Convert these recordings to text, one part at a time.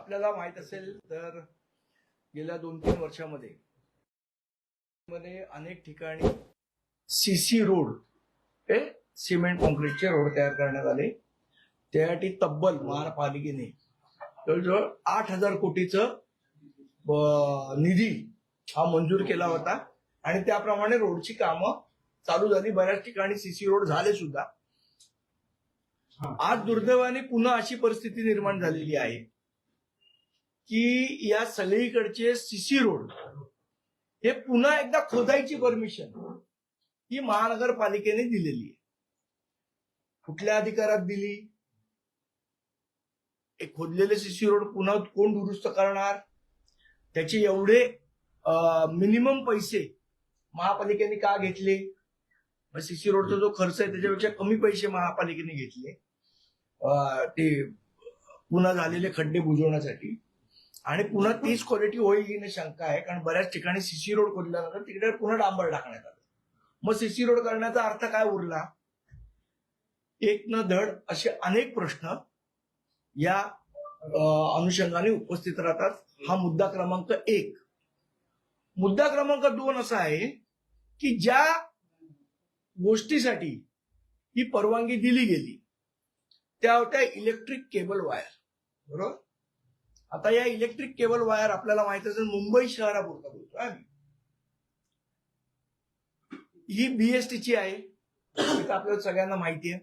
आपल्याला माहित असेल तर गेल्या 2-3 वर्षामध्ये अनेक ठिकाणी सीसी रोड हे सिमेंट कॉन्क्रीटचे रोड तयार करण्यात आले. त्यासाठी तब्बल महापालिकेने जवळजवळ 8,000 कोटीचं निधी हा मंजूर केला होता आणि त्याप्रमाणे रोडची कामं चालू झाली. बऱ्याच ठिकाणी सीसी रोड झाले सुद्धा. आज दुर्दैवाने पुन्हा अशी परिस्थिती निर्माण झालेली आहे की या सगळीकडचे सीसी रोड हे पुन्हा एकदा खोदायची परमिशन ही महानगरपालिकेने दिलेली आहे. कुठल्या अधिकारात दिली? एक खोदलेले सीसी रोड पुन्हा कोण दुरुस्त करणार? त्याचे एवढे मिनिमम पैसे महापालिकेने का घेतले? सीसी रोडचा जो खर्च आहे त्याच्यापेक्षा कमी पैसे महापालिकेने घेतले ते पुन्हा झालेले खड्डे बुजवण्यासाठी. आणि पुन्हा तीच क्वालिटी होईल ही शंका आहे, कारण बऱ्याच ठिकाणी सीसी रोड खोदल्यानंतर तिकडे पुन्हा डांबर टाकण्यात आलं. मग सीसी रोड करण्याचा अर्थ काय उरला? एक न धड असे अनेक प्रश्न या अनुषंगाने उपस्थित राहतात. हा मुद्दा क्रमांक 1. मुद्दा क्रमांक 2 असा आहे की ज्या गोष्टीसाठी ही परवानगी दिली गेली त्या होत्या इलेक्ट्रिक केबल वायर. बरोबर. आता या इलेक्ट्रिक केबल वायर आपल्याला माहित असेल मुंबई शहरापुरता बोलतो आम्ही. ही बीएसटीची आहे आपल्याला सगळ्यांना माहिती आहे.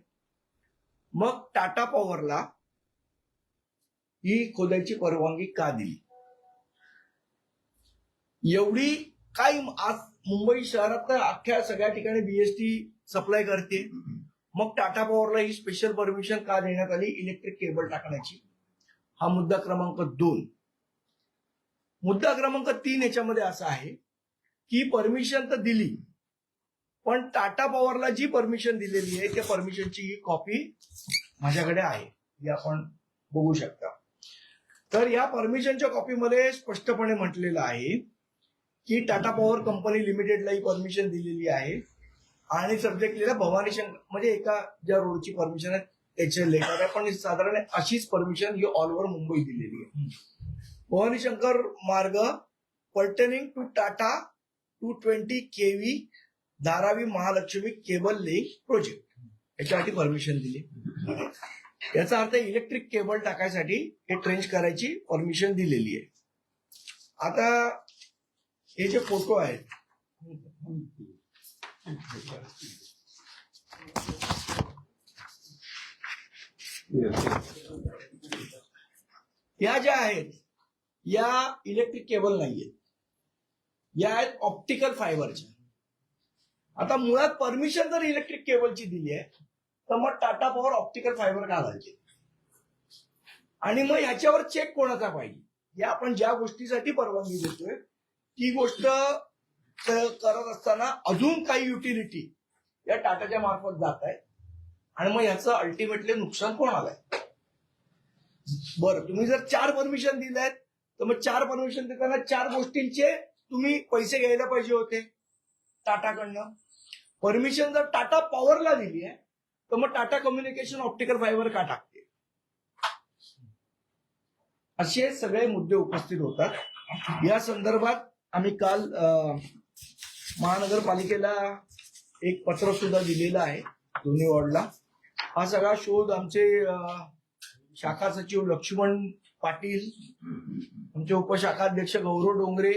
मग टाटा पॉवरला ही खोदायची परवानगी का दिली? एवढी काही आज मुंबई शहरात तर अख्ख्या सगळ्या ठिकाणी बीएसटी सप्लाय करते. मग टाटा पॉवरला ही स्पेशल परमिशन का देण्यात आली इलेक्ट्रिक केबल टाकण्याची? हा मुद्दा क्रमांक 2. मुद्दा क्रमांक 3 याच्यामध्ये असा आहे की परमिशन तर दिली, पण टाटा पॉवरला जी परमिशन दिलेली आहे त्या परमिशनची ही कॉपी माझ्याकडे आहे, ही आपण बघू शकता. तर या परमिशनच्या कॉपीमध्ये स्पष्टपणे म्हटलेलं आहे की टाटा पॉवर कंपनी लिमिटेडला ही परमिशन दिलेली आहे आणि सब्जेक्ट लिहिला भवानी शंकर, म्हणजे एका ज्या रोडची परमिशन आहे त्याचे लेखक आहे, पण साधारण अशीच परमिशन ही ऑल ओव्हर मुंबई दिलेली आहे. Bhavani Shankar Marg pertaining to Tata 220 kV Dharavi Mahalaxmi cable link project याच्यासाठी परमिशन दिली. याचा अर्थ इलेक्ट्रिक केबल टाकायसाठी हे ट्रेंच करायची परमिशन दिलेली आहे. आता हे जे फोटो आहेत या ज्या आहेत या इलेक्ट्रिक केबल नाहीयेत, या आहेत ऑप्टिकल फायबरच्या. आता मुळात परमिशन जर इलेक्ट्रिक केबलची दिली आहे तर मग टाटा पॉवर ऑप्टिकल फायबर का घालायचे? आणि मग ह्याच्यावर चेक कोणाचा पाहिजे? या आपण ज्या गोष्टीसाठी परवानगी देतोय ती गोष्ट करत असताना अजून काही युटिलिटी या टाटाच्या मार्फत जात आहे आणि मग ह्याचं अल्टिमेटली नुकसान कोणाला आहे? बरं, तुम्ही जर 4 परमिशन दिल्यात तर मग 4 परमिशन देताना 4 गोष्टींचे तुम्ही पैसे घ्यायला पाहिजे होते टाटाकडनं. परमिशन जर टाटा पॉवरला दिली आहे तर मग टाटा कम्युनिकेशन ऑप्टिकल फायबर का टाकते? असे सगळे मुद्दे उपस्थित होतात. या संदर्भात आम्ही काल महानगरपालिकेला एक पत्र सुद्धा दिलेलं आहे दोन्ही वॉर्डला. हा सगळा शोध आमचे शाखा सचिव लक्ष्मण पाटील, आमचे उपशाखाध्यक्ष गौरव डोंगरे,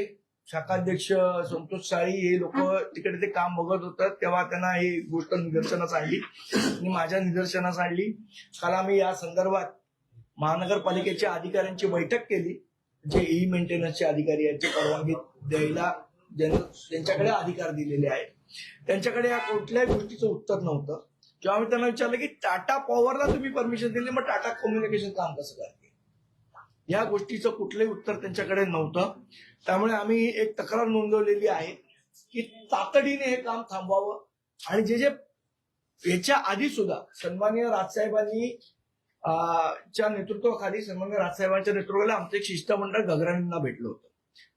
शाखाध्यक्ष संतोष साळी हे लोक तिकडे ते काम बघत होतात तेव्हा त्यांना ही गोष्ट निदर्शनास आणली आणि माझ्या निदर्शनास आणली. काल आम्ही या संदर्भात महानगरपालिकेच्या अधिकाऱ्यांची बैठक केली, जे ई मेंटेनन्सचे अधिकारी यांची परवानगी द्यायला ज्यांच्याकडे अधिकार दिलेले आहेत त्यांच्याकडे या कुठल्याही गोष्टीचं उत्तर नव्हतं. जेव्हा आम्ही त्यांना विचारलं की टाटा पॉवरला तुम्ही परमिशन दिली मग टाटा कम्युनिकेशन काम कसं करते, या गोष्टीचं कुठलंही उत्तर त्यांच्याकडे नव्हतं. त्यामुळे आम्ही एक तक्रार नोंदवलेली आहे की तातडीने हे काम थांबवावं. आणि जे याच्या आधी सुद्धा सन्माननीय राजसाहेबांनी च्या नेतृत्वाखाली सन्माननीय राजसाहेबांच्या नेतृत्वाखाली आमचं एक शिष्टमंडळ गगरांना भेटलं होतं.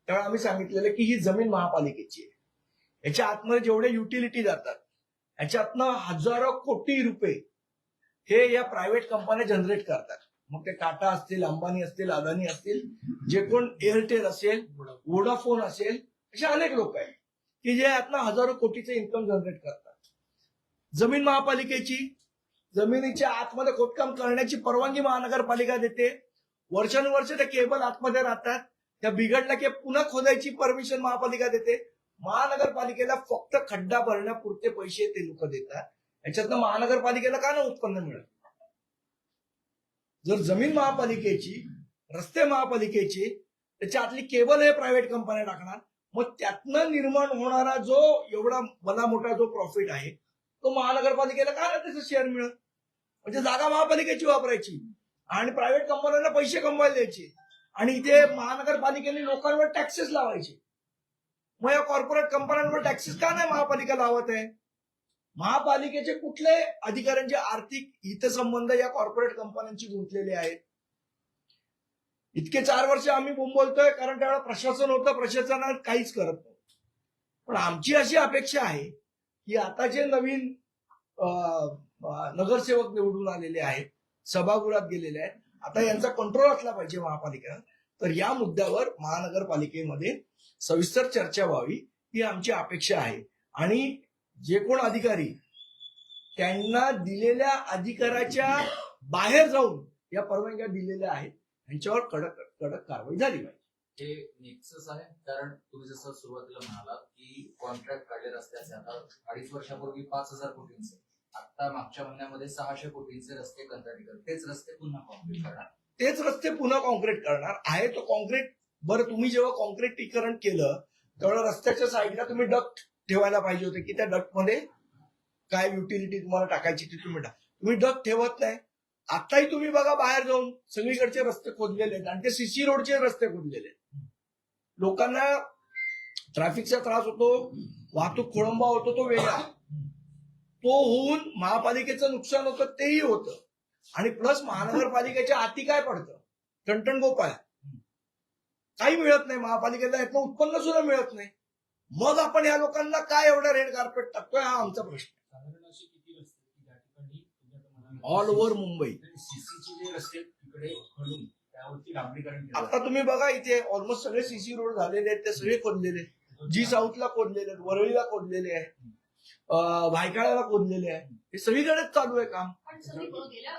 त्यावेळी आम्ही सांगितलेलं की ही जमीन महापालिकेची आहे, याच्या आतमध्ये जेवढे युटिलिटी जातात याच्यातनं हजारो कोटी रुपये हे या प्रायव्हेट कंपन्या जनरेट करतात. मग ते टाटा असतील, अंबानी असतील, अदानी असतील, जे कोण एअरटेल असेल, वोडाफोन असेल, असे अनेक लोक आहेत की जे यातनं हजारो कोटीचे इन्कम जनरेट करतात. जमीन महापालिकेची, जमिनीच्या आतमध्ये खोदकाम करण्याची परवानगी महानगरपालिका देते. वर्षानुवर्ष ते केबल आतमध्ये राहतात, त्या बिघडल्या की पुन्हा खोदायची परमिशन महापालिका देते. महानगरपालिकेला फक्त खड्डा भरण्यापुरते पैसे ते लोक देतात. याच्यातनं महानगरपालिकेला का ना उत्पन्न मिळत? जर जमीन महापालिकेची, रस्ते महापालिकेची, त्याच्यातली केबल हे प्रायव्हेट कंपन्या टाकणार, मग त्यातनं निर्माण होणारा जो एवढा भला मोठा जो प्रॉफिट आहे तो महानगरपालिकेला का ना त्याचं शेअर मिळत? म्हणजे जागा महापालिकेची वापरायची आणि प्रायव्हेट कंपन्यांना पैसे कमवायला द्यायचे आणि इथे महानगरपालिकेने लोकांवर टॅक्सेस लावायचे. मग या कॉर्पोरेट कंपन्यांवर टॅक्सेस का नाही महापालिका लावत आहे? महापालिकेचे कुठले अधिकाऱ्यांचे आर्थिक हितसंबंध या कॉर्पोरेट कंपन्यांशी गुंतलेले आहेत? इतके 4 वर्ष आम्ही बोलतोय कारण त्यावेळेला प्रशासन होतं, प्रशासनात काहीच करत नव्हतं. पण आमची अशी अपेक्षा आहे की आता जे नवीन नगरसेवक निवडून आलेले आहेत, सभागृहात गेलेले आहेत, आता यांचा कंट्रोल असला पाहिजे महापालिका. तर या मुद्द्यावर महानगरपालिकेमध्ये सविस्तर चर्चा व्हावी ही आमची अपेक्षा आहे. आणि जे कोण अधिकारी त्यांना दिलेल्या अधिकाराच्या बाहेर जाऊन या परवानग्या दिलेल्या आहेत त्यांच्यावर कडक कारवाई झाली पाहिजे. हे नेक्सस आहे, कारण तुम्ही जसं सुरुवातीला म्हणालात की कॉन्ट्रॅक्ट काढले रस्त्याचे आता 2.5 वर्षापूर्वी 5,000 कोटींचे, आता मागच्या महिन्यामध्ये 600 कोटींचे रस्ते कंत्राटी तेच रस्ते पुन्हा कॉन्क्रीट करणार. तेच रस्ते पुन्हा कॉन्क्रीट करणार आहे. तो कॉन्क्रीट बरं, तुम्ही जेव्हा कॉन्क्रीटीकरण केलं तेव्हा रस्त्याच्या साईडला तुम्ही डक्ट ठेवायला पाहिजे होते की त्या डक्ट मध्ये काय युटिलिटी तुम्हाला टाकायची ती तुम्ही डक्ट ठेवत नाही. आताही तुम्ही बघा बाहेर जाऊन सगळीकडचे रस्ते खोदलेले आहेत आणि ते सीसी रोडचे रस्ते खोदलेले आहेत. लोकांना ट्रॅफिकचा त्रास होतो, वाहतूक खोळंबा होतो, तो वेगळा. तो होऊन महापालिकेचं नुकसान होतं तेही होतं आणि प्लस महानगरपालिकेच्या हाती काय पडतं? टणटण गोपाळ, काही मिळत नाही महापालिकेला, यातनं उत्पन्न सुद्धा मिळत नाही. मग आपण या लोकांना काय एवढा रेड कार्पेट टाकतोय हा आमचा प्रश्न. ऑल ओव्हर मुंबई आता तुम्ही बघा इथे ऑलमोस्ट सगळे सीसी रोड झालेले आहेत, ते सगळे खोदलेले. जी साऊथला खोदलेले आहेत, वरळीला खोदलेले आहेत, भायखळ्याला खोदलेले आहे, हे सगळीकडेच चालू आहे काम. गेल्या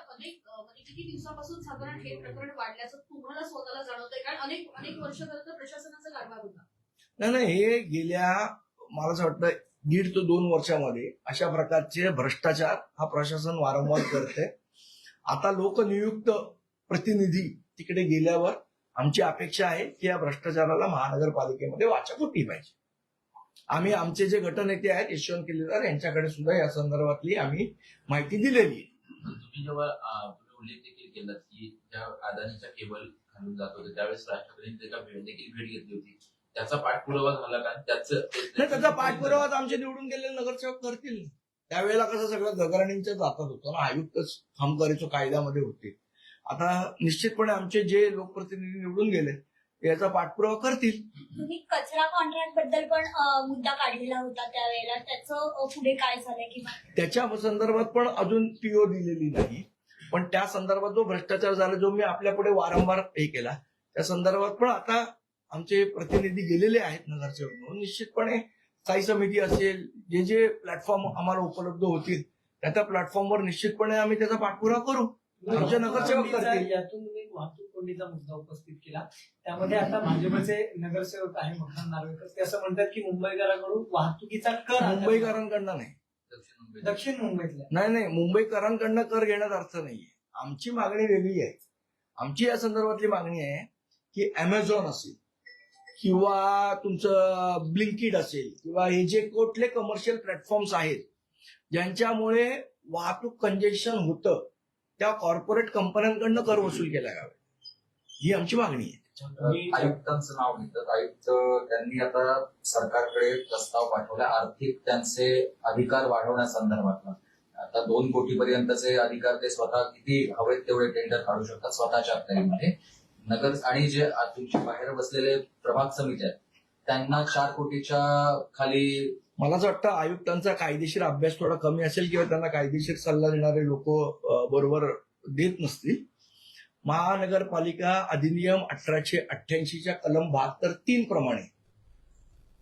किती दिवसापासून साधारण हे प्रकरण वाढल्याचं तुम्हाला स्वतःला जाणवतंय? कारण अनेक वर्ष प्रशासनाचा कारभार होता. नाही, हे गेल्या मला असं वाटतं 1.5 ते 2 वर्षामध्ये अशा प्रकारचे भ्रष्टाचार हा प्रशासन वारंवार करते. आता लोकनियुक्त प्रतिनिधी तिकडे गेल्यावर आमची अपेक्षा आहे की या भ्रष्टाचाराला महानगरपालिकेमध्ये वाचा फुटली पाहिजे. आम्ही आमचे जे गटनेते आहेत यशवंत केलेकर यांच्याकडे सुद्धा या संदर्भातली आम्ही माहिती दिलेली आहे. तुम्ही जेव्हा उल्लेख देखील केला की ज्या अदानीच्या केबल खालून जात होते त्यावेळेस राष्ट्रपतींनी एका भेट घेतली होती, त्याचा पाठपुरावा झाला का? त्याचा पाठपुरावा आमचे निवडून गेलेले नगरसेवक करतील. त्यावेळेला कसं सगळं गगराणींच्याच हातात होतं ना, आयुक्तच हमकरीचो कायद्यामध्ये होते. आता निश्चितपणे आमचे जे लोकप्रतिनिधी निवडून गेले याचा पाठपुरावा करतील. तुम्ही कचरा कॉन्ट्रॅक्ट बद्दल पण मुद्दा काढलेला होता त्यावेळेला, त्याचं पुढे काय झालंय किंवा त्याच्या संदर्भात पण अजून पीओ दिलेली नाही. पण त्या संदर्भात जो भ्रष्टाचार झाला जो मी आपल्या पुढे वारंवार हे केला त्या संदर्भात पण आता आमचे प्रतिनिधी गेलेले आहेत नगरसेवक म्हणून. निश्चितपणे स्थायी समिती असेल, जे जे प्लॅटफॉर्म आम्हाला उपलब्ध होतील त्या प्लॅटफॉर्मवर निश्चितपणे आम्ही त्याचा पाठपुरावा करू. आमचे नगरसेवक करतील. यातून तुम्ही वाहतूक कोंडीचा मुद्दा उपस्थित केला, त्यामध्ये आता भाजपचे नगरसेवक आहे मखान नार्वेकर, ते असं म्हणतात की मुंबईकरांकडून वाहतुकीचा कर मुंबईकरांकडनं नाही, दक्षिण मुंबईतल्या नाही, मुंबईकरांकडनं कर घेण्यात अर्थ नाहीये. आमची मागणी वेगळी आहे. आमची या संदर्भातली मागणी आहे की अमेझॉन असेल किंवा तुमचं ब्लिंकिट असेल किंवा हे जे कुठले कमर्शियल प्लॅटफॉर्म्स आहेत ज्यांच्यामुळे वाहतूक कंजेशन होतं त्या कॉर्पोरेट कंपन्यांकडनं कर वसूल केला जावा, ही आमची मागणी आहे. आयुक्तांचं नाव घेतात. आयुक्त त्यांनी आता सरकारकडे प्रस्ताव पाठवला आर्थिक त्यांचे अधिकार वाढवण्यासंदर्भातला. आता 2 कोटीपर्यंतचे अधिकार ते स्वतः किती हवेत तेवढे टेंडर काढू शकतात स्वतःच्या अखत्यारीमध्ये. नगर आणि जे तुमचे बाहेर बसलेले प्रभाग समिती आहेत त्यांना 4 कोटीच्या खाली. मला असं वाटतं आयुक्तांचा कायदेशीर अभ्यास थोडा कमी असेल किंवा त्यांना कायदेशीर सल्ला देणारे लोक बरोबर देत नसतील. महानगरपालिका अधिनियम 1888च्या कलम 72(3) प्रमाणे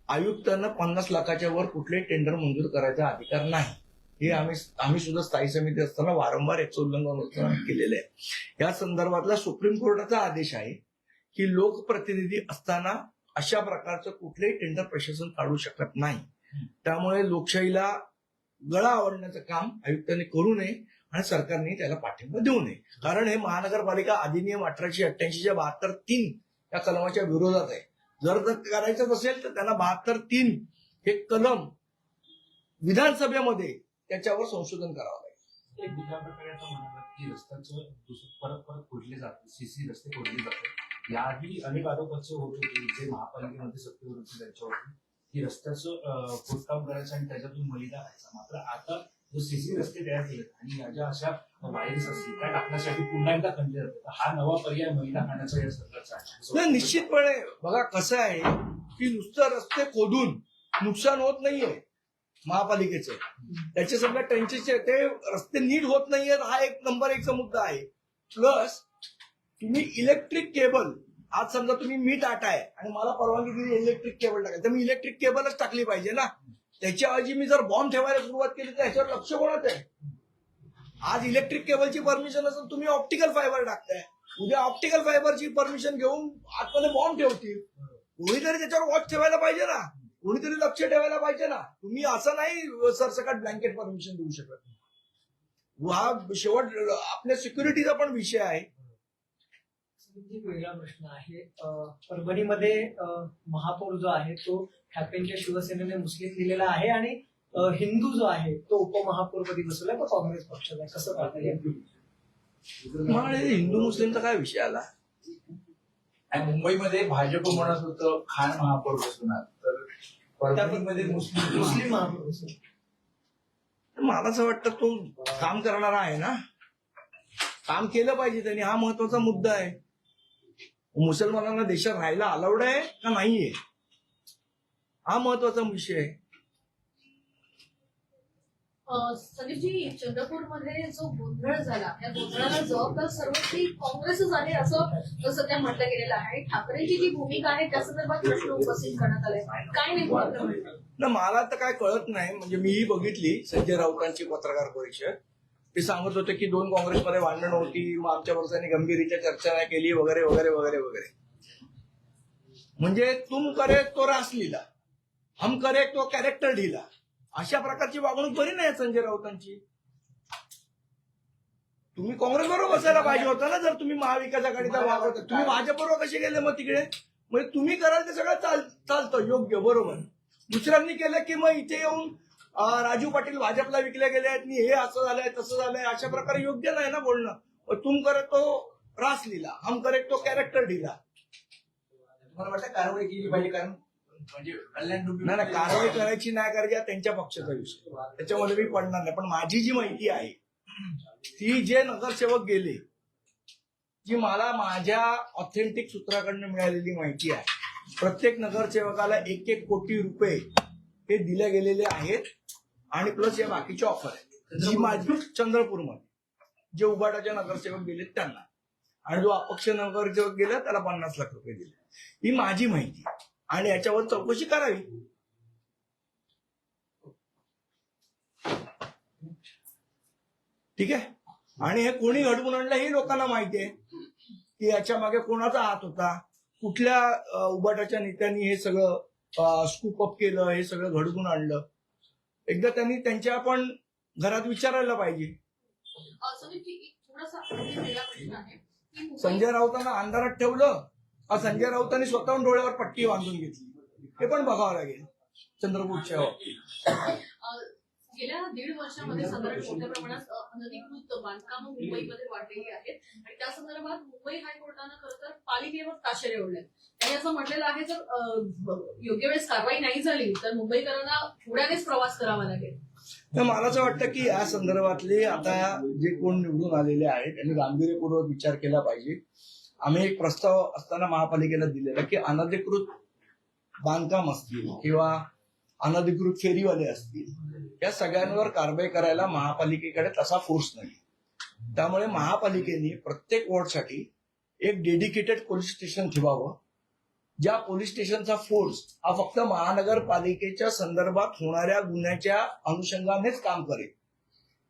आयुक्तांना 50 लाखाच्या वर कुठलेही टेंडर मंजूर करायचा अधिकार नाही. हे आम्ही सुद्धा स्थायी समिती असताना वारंवार याचं उल्लंघन केलेलं आहे. या संदर्भातला सुप्रीम कोर्टाचा आदेश आहे की लोकप्रतिनिधी असताना अशा प्रकारचं कुठलेही टेंडर प्रशासन काढू शकत नाही. त्यामुळे लोकशाहीला गळा आवडण्याचं काम आयुक्तांनी करू नये आणि सरकारने त्याला पाठिंबा देऊ नये. कारण हे महानगरपालिका अधिनियम 1888च्या 72(3) या कलमाच्या विरोधात आहे. जर करायचं असेल तर त्यांना 72(3) हे कलम विधानसभेमध्ये त्याच्यावर संशोधन करावं लागेल. एक दुसऱ्या प्रकारे आता म्हणाला की रस्त्याचं परत परत फोडले जाते, सीसी रस्ते फोडले जातात. याआधी अनेक आरोप असे होत होते जे महापालिकेमध्ये सत्तेवर होते त्यांच्यावरती की रस्त्याचं खोदकाम करायचं आणि त्याच्यातून मैला खायचा. मात्र आता जो सीसी रस्ते तयार केलेत आणि या ज्या अशा वायर्स असतील त्या टाकण्यासाठी पुन्हा एकदा खंड जाते, तर हा नवा पर्याय मैला खाण्याचा या सरकारचा आहे. नाही, निश्चितपणे बघा कसं आहे की नुसतं रस्ते खोदून नुकसान होत नाहीये महापालिकेचं. त्याचे सगळ्या त्यांचे ते रस्ते नीट होत नाहीयेत हा एक नंबर 1चा मुद्दा आहे. प्लस तुम्ही इलेक्ट्रिक केबल, आज समजा तुम्ही मी टाटा आहे आणि मला परवानगी दिली इलेक्ट्रिक केबल टाकायला, तर मी इलेक्ट्रिक केबलच टाकली पाहिजे ना. त्याच्याऐवजी मी जर बॉम्ब ठेवायला सुरुवात केली तर ह्याच्यावर लक्ष कोणाचं आहे? आज इलेक्ट्रिक केबलची परमिशन असेल, तुम्ही ऑप्टिकल फायबर टाकताय, उद्या ऑप्टिकल फायबरची परमिशन घेऊन आतमध्ये बॉम्ब ठेवतील. कोणीतरी त्याच्यावर वॉच ठेवायला पाहिजे ना, कोणीतरी लक्ष ठेवायला पाहिजे ना. तुम्ही असं नाही सरसकट ब्लँकेट परमिशन देऊ शकत. हा शेवट आपल्या सिक्युरिटीचा पण विषय आहे. एक वेगळा प्रश्न आहे. परभणीमध्ये महापौर जो आहे तो ठाकरेंच्या शिवसेनेने मुस्लिम दिलेला आहे आणि हिंदू जो आहे तो उपमहापौरपदी बसवलाय तो काँग्रेस पक्षाचा. कसं पाहता? मला हिंदू मुस्लिमचा काय विषय आला? आणि मुंबईमध्ये भाजप म्हणत होतं खान महापौर बसवणार, तर परभणीमध्ये मुस्लिम महापौर बसवला. मला असं वाटतं तो काम करणारा आहे ना, काम केलं पाहिजे त्यांनी. हा महत्वाचा मुद्दा आहे. मुसलमानांना देशात राहायला अलाउड आहे का नाहीये, हा महत्वाचा विषय आहे. संदीपजी, चंद्रपूरमध्ये जो गोंधळ झाला त्या गोंधळाला जबाबदार सर्वस्वी काँग्रेसच आहे असं सध्या म्हटलं गेलेलं आहे. ठाकरेंची जी भूमिका आहे त्या संदर्भात प्रश्न उपस्थित करण्यात आलाय. काय नेमकं? ना मला तर काय कळत नाही. म्हणजे मीही बघितली संजय राऊतांची पत्रकार परिषद. ते सांगत होते की 2 काँग्रेसमध्ये भांडण होती, मग आमच्या पक्षाने गंभीररित्या चर्चा नाही केली वगैरे वगैरे वगैरे वगैरे. म्हणजे तुम करे तो रास लीला, हम करे तो कॅरेक्टर ढीला, अशा प्रकारची वागणूक बरी नाही संजय राऊतांची. तुम्ही काँग्रेस बरोबर बसायला पाहिजे होता ना. जर तुम्ही महाविकास आघाडीचा भाग होता, तुम्ही भाजपबरोबर कसे गेले मग तिकडे? म्हणजे तुम्ही कराल ते सगळं चालतं योग्य बरोबर. दुसऱ्यांनी केलं की मग इथे येऊन राजू पाटील भाजपला विकले गेले आहेत, हे असं झालंय तसं झालंय, अशा प्रकारे योग्य नाही ना बोलणं. तुम करे तो रास लीला, हम करे तो कॅरेक्टर ढीला. मला वाटतं कारवाई केली पाहिजे, कारण म्हणजे नाही, कारवाई करायची नाही करायची हा त्यांच्या पक्षाचा विषय, त्याच्यामध्ये मी पडणार नाही. पण माझी जी माहिती आहे ती जे नगरसेवक गेले, जी मला माझ्या ऑथेंटिक सूत्राकडनं मिळालेली माहिती आहे, प्रत्येक नगरसेवकाला 1-1 कोटी रुपये हे दिले गेलेले आहेत आणि प्लस या बाकीची ऑफर आहे जी माझी चंद्रपूरमध्ये जे उबाटाचे नगरसेवक गेले त्यांना, आणि जो अपक्ष नगरसेवक गेला त्याला 50 लाख रुपये दिले. ही माझी माहिती आणि याच्यावर चौकशी करावी. ठीक आहे. आणि हे कोणी घडवून आणलं हे लोकांना माहिती आहे की याच्या मागे कोणाचा हात होता, कुठल्या उबाटाच्या नेत्यांनी हे सगळं स्कूप अप केलं, हे सगळं घडवून आणलं. एकदा त्यांनी त्यांच्या पण घरात विचारायला पाहिजे. संजय राऊतांना अंधारात ठेवलं का संजय राऊतांनी स्वतःहून डोळ्यावर पट्टी बांधून घेतली, हे पण बघावं लागेल चंद्रपूरच्या बाबतीत. गेल्या 1.5 वर्षामध्ये साधारण मोठ्या प्रमाणात अनधिकृत बांधकामं मुंबईमध्ये वाढलेली आहेत आणि त्या संदर्भात मुंबई हायकोर्टानं खरं तर पालिकेवर ताशेरे ओढले. त्यांनी असं म्हटलेलं आहे जर योग्य वेळेस कारवाई नाही झाली तर मुंबईकरांना पुढ्यानेच प्रवास करावा लागेल. तर मला असं वाटतं की या संदर्भातले आता जे कोण निवडून आलेले आहेत त्यांनी गांभीर्यपूर्वक विचार केला पाहिजे. आम्ही एक प्रस्ताव असताना महापालिकेला दिलेला की अनधिकृत बांधकाम असतील किंवा अनधिकृत फेरीवाले असतील, या सगळ्यांवर कारवाई करायला महापालिकेकडे तसा फोर्स नाही. त्यामुळे महापालिकेने प्रत्येक वॉर्डसाठी एक डेडिकेटेड पोलीस स्टेशन ठेवावं, ज्या पोलीस स्टेशनचा फोर्स हा फक्त महानगरपालिकेच्या संदर्भात होणाऱ्या गुन्ह्याच्या अनुषंगानेच काम करेल,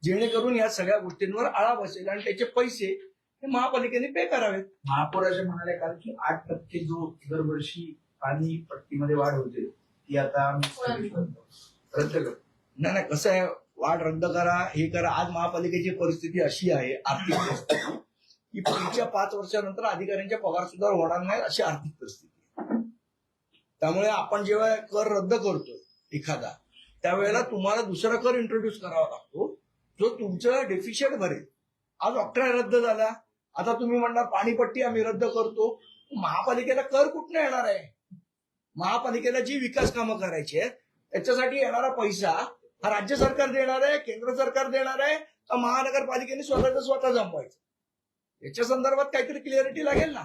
जेणेकरून या सगळ्या गोष्टींवर आळा बसेल आणि त्याचे पैसे हे महापालिकेने पे करावेत. महापौराचे म्हणाले काल की 8% जो दरवर्षी पाणी पट्टीमध्ये वाढ होते ती आता आम्ही स्थगित करतो. रद्द करतो. नाही कसं आहे, वाढ रद्द करा, हे करा. आज महापालिकेची परिस्थिती अशी आहे आर्थिक परिस्थिती की पुढच्या 5 वर्षानंतर अधिकाऱ्यांच्या पगार सुद्धा होणार नाही अशी आर्थिक परिस्थिती आहे. त्यामुळे आपण जेव्हा कर रद्द करतो एखादा, त्यावेळेला तुम्हाला दुसरा कर इंट्रोड्यूस करावा लागतो जो तुमचं डेफिशियट भरेल. आज ऑक्ट्रा रद्द झाला, आता तुम्ही म्हणणार पाणीपट्टी आम्ही रद्द करतो. महापालिकेला कर कुठनं येणार आहे? महापालिकेला जी विकास कामं करायची आहेत त्याच्यासाठी येणारा पैसा हा राज्य सरकार देणार आहे, केंद्र सरकार देणार आहे का महानगरपालिकेने स्वतःचं स्वतः जमवायचं? याच्या संदर्भात काहीतरी क्लिअरिटी लागेल ना.